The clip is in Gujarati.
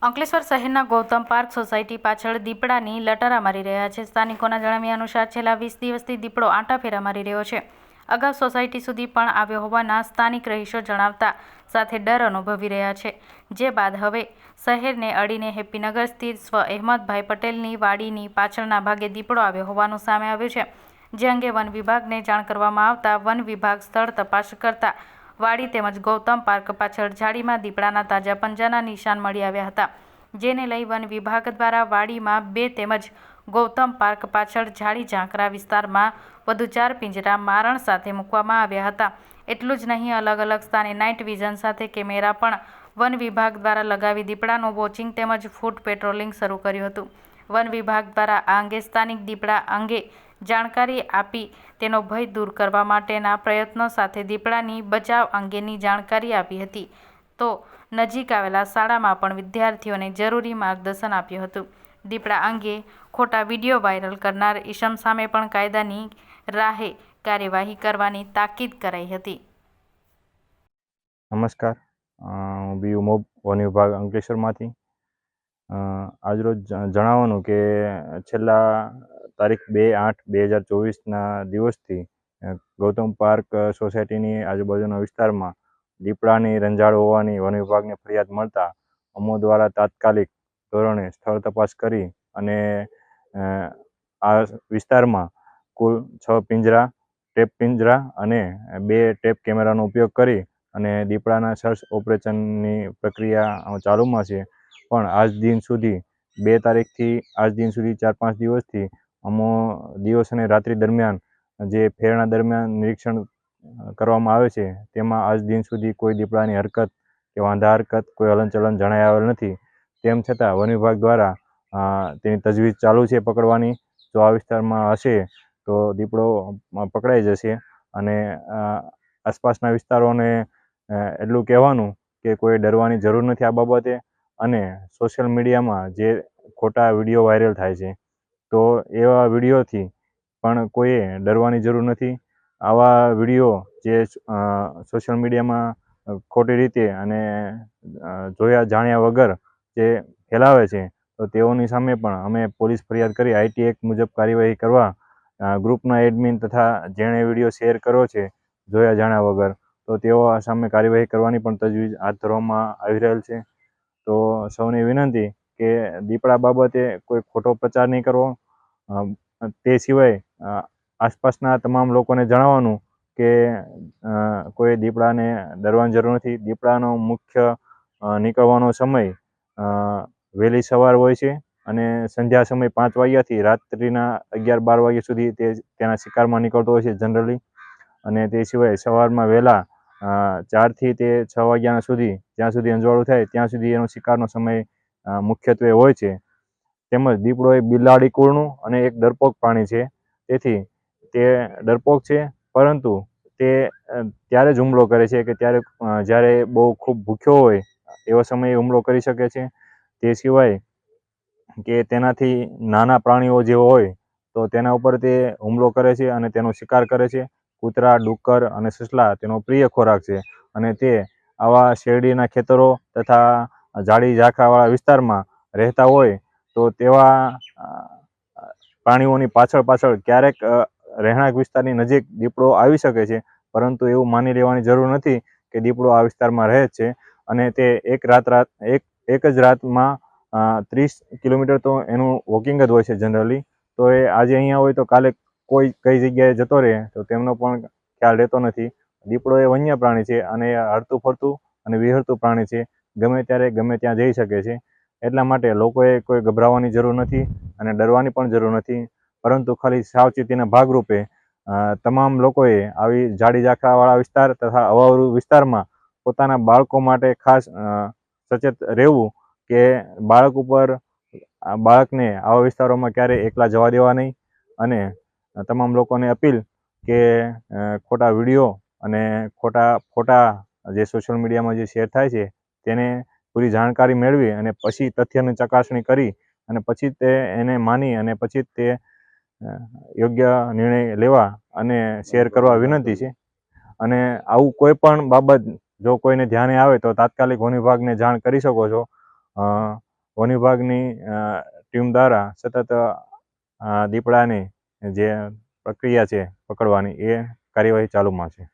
અંકલેશ્વર શહેરના ગૌતમ પાર્ક સોસાયટી પાછળ દીપડાની લટારા મારી રહ્યા છે. સ્થાનિકોના જણાવ્યા અનુસાર છેલ્લા 20 દિવસથી દીપડો આંટાફેરા મારી રહ્યો છે. અગાઉ સોસાયટી સુધી પણ આવ્યો હોવાના સ્થાનિક રહીશો જણાવતા સાથે ડર અનુભવી રહ્યા છે. જે બાદ હવે શહેરને અડીને હેપ્પીનગર સ્થિત સ્વ અહેમદભાઈ પટેલની વાડીની પાછળના ભાગે દીપડો આવ્યો હોવાનું સામે આવ્યું છે. જે અંગે વન વિભાગને જાણ કરવામાં આવતા વન વિભાગ સ્થળ તપાસ કરતા વાડી તેમજ ગૌતમ પાર્ક પાછળ ઝાડીમાં દીપડાના તાજા પંજાના નિશાન મળી આવ્યા હતા. જેને લઈ વન વિભાગ દ્વારા વાડીમાં 2 તેમજ ગૌતમ પાર્ક પાછળ ઝાડી ઝાંખરા વિસ્તારમાં વધુ 4 પિંજરા મારણ સાથે મૂકવામાં આવ્યા હતા. એટલું જ નહીં, અલગ અલગ સ્થાને નાઇટ વિઝન સાથે કેમેરા પણ વન વિભાગ દ્વારા લગાવી દીપડાનું વોચિંગ તેમજ ફૂટ પેટ્રોલિંગ શરૂ કર્યું હતું. વન વિભાગ દ્વારા આ અંગે સ્થાનિક દીપડા અંગે જાણકારી આપી તેનો ભય દૂર કરવા માટેના પ્રયત્નો સાથે દીપડાની બચાવ અંગેની જાણકારી આપી હતી. તો નજીક આવેલા શાળામાં પણ વિદ્યાર્થીઓને જરૂરી માર્ગદર્શન આપ્યું હતું. દીપડા અંગે ખોટા વિડીયો વાયરલ કરનાર ઈસમ સામે પણ કાયદાની રાહે કાર્યવાહી કરવાની તાકીદ કરાઈ હતી. નમસ્કાર, હું બી ઉમોબ વન વિભાગ અંકલેશ્વરમાંથી. આજરોજ જણાવવાનું કે છેલ્લા તારીખ 2/8/2024ના દિવસથી ગૌતમ પાર્ક સોસાયટીની આજુબાજુના વિસ્તારમાં દીપડાની રંજાડ હોવાની વન વિભાગને ફરિયાદ મળતા અમો દ્વારા તાત્કાલિક ધોરણે સ્થળ તપાસ કરી અને આ વિસ્તારમાં કુલ 6 પિંજરા, ટેપ પિંજરા અને 2 ટેપ કેમેરાનો ઉપયોગ કરી અને દીપડાના સર્ચ ઓપરેશનની પ્રક્રિયા ચાલુમાં છે. પણ આજ દિન સુધી 2 તારીખથી આજ દિન સુધી 4-5 દિવસથી અમો દિવસ અને રાત્રિ દરમિયાન જે ફેરણા દરમિયાન નિરીક્ષણ કરવામાં આવે છે તેમાં આજ દિન સુધી કોઈ દીપડાની હરકત કે વાંધા હરકત કોઈ હલનચલન જણાઈ આવેલ નથી. તેમ છતાં વન વિભાગ દ્વારા તેની તજવીજ ચાલુ છે પકડવાની. જો આ વિસ્તારમાં હશે તો દીપડો પકડાઈ જશે. અને આસપાસના વિસ્તારોને એટલું કહેવાનું કે કોઈ ડરવાની જરૂર નથી આ બાબતે. અને સોશિયલ મીડિયામાં જે ખોટા વિડીયો વાયરલ થાય છે તો એવા વિડીયોથી પણ કોઈએ ડરવાની જરૂર નથી. આવા વિડીયો જે સોશિયલ મીડિયામાં ખોટી રીતે અને જોયા જાણ્યા વગર જે ફેલાવે છે તો તેઓની સામે પણ અમે પોલીસ ફરિયાદ કરી IT એક્ટ મુજબ કાર્યવાહી કરવા ગ્રુપના એડમિન તથા જેણે વિડીયો શેર કર્યો છે જોયા જાણ્યા વગર તો તેઓ સામે કાર્યવાહી કરવાની પણ તજવીજ હાથ ધરવામાં આવી રહેલ છે. તો સૌને વિનંતી કે દીપડા બાબતે કોઈ ખોટો પ્રચાર નહીં કરવો. તે સિવાય આસપાસના તમામ લોકોને જણાવવાનું કે કોઈ દીપડાને ડરવાની જરૂર નથી. દીપડાનો મુખ્ય નીકળવાનો સમય વહેલી સવાર હોય છે અને સંધ્યા સમય 5 વાગ્યાથી રાત્રિના 11-12 વાગ્યા સુધી તે તેના શિકારમાં નીકળતો હોય છે જનરલી. અને તે સિવાય સવારમાં વહેલા 4થી તે 6 વાગ્યા સુધી જ્યાં સુધી અંજવાળું થાય ત્યાં સુધી એનો શિકારનો સમય મુખ્યત્વે હોય છે. તેમજ દીપડો એ બિલાડી કુળનું અને એક ડરપોક પ્રાણી છે. તેથી તે ડરપોક છે, પરંતુ તે ત્યારે જ હુમલો કરે છે કે જ્યારે બહુ ખૂબ ભૂખ્યો હોય એવો સમયે હુમલો કરી શકે છે. તે સિવાય કે તેનાથી નાના પ્રાણીઓ જે હોય તો તેના ઉપર તે હુમલો કરે છે અને તેનો શિકાર કરે છે. કૂતરા, ડુક્કર અને સસલા તેનો પ્રિય ખોરાક છે. અને તે આવા શેરડીના ખેતરો તથા ઝાડી ઝાંખરાવાળા વિસ્તારમાં રહેતા હોય તો તેવા પ્રાણીઓની પાછળ ક્યારેક રહેણાંક વિસ્તારની નજીક દીપડો આવી શકે છે. પરંતુ એવું માની લેવાની જરૂર નથી કે દીપડો આ વિસ્તારમાં રહે જ છે. અને તે એક જ રાતમાં 30 કિલોમીટર તો એનું વોકિંગ જ હોય છે જનરલી. તો એ આજે અહીંયા હોય તો કાલે કોઈ કઈ જગ્યાએ જતો રહે તો તેમનો પણ ખ્યાલ રહેતો નથી. દીપડો એ વન્ય પ્રાણી છે અને હરતું ફરતું અને વિહરતું પ્રાણી છે. ગમે ત્યારે ગમે ત્યાં જઈ શકે છે. એટલા માટે લોકોએ કોઈ ગભરાવાની જરૂર નથી અને ડરવાની પણ જરૂર નથી. પરંતુ ખાલી સાવચેતીના ભાગરૂપે તમામ લોકોએ આવી ઝાડી ઝાંખરાવાળા વિસ્તાર તથા અવાવરૂ વિસ્તારમાં પોતાના બાળકો માટે ખાસ સચેત રહેવું કે બાળકને આવા વિસ્તારોમાં ક્યારેય એકલા જવા દેવા નહીં. અને તમામ લોકોને અપીલ કે ખોટા વિડીયો અને ખોટા ફોટા જે સોશિયલ મીડિયામાં જે શેર થાય છે તેને પૂરી જાણકારી મેળવી અને પછી તથ્યની ચકાસણી કરી અને પછી તે એને માની અને પછી તે યોગ્ય નિર્ણય લેવા અને શેર કરવા વિનંતી છે. અને આવું કોઈ પણ બાબત જો કોઈને ધ્યાને આવે તો તાત્કાલિક વન વિભાગને જાણ કરી શકો છો. વન વિભાગની ટીમ દ્વારા સતત દીપડાની જે પ્રક્રિયા છે પકડવાની એ કાર્યવાહી ચાલુમાં છે.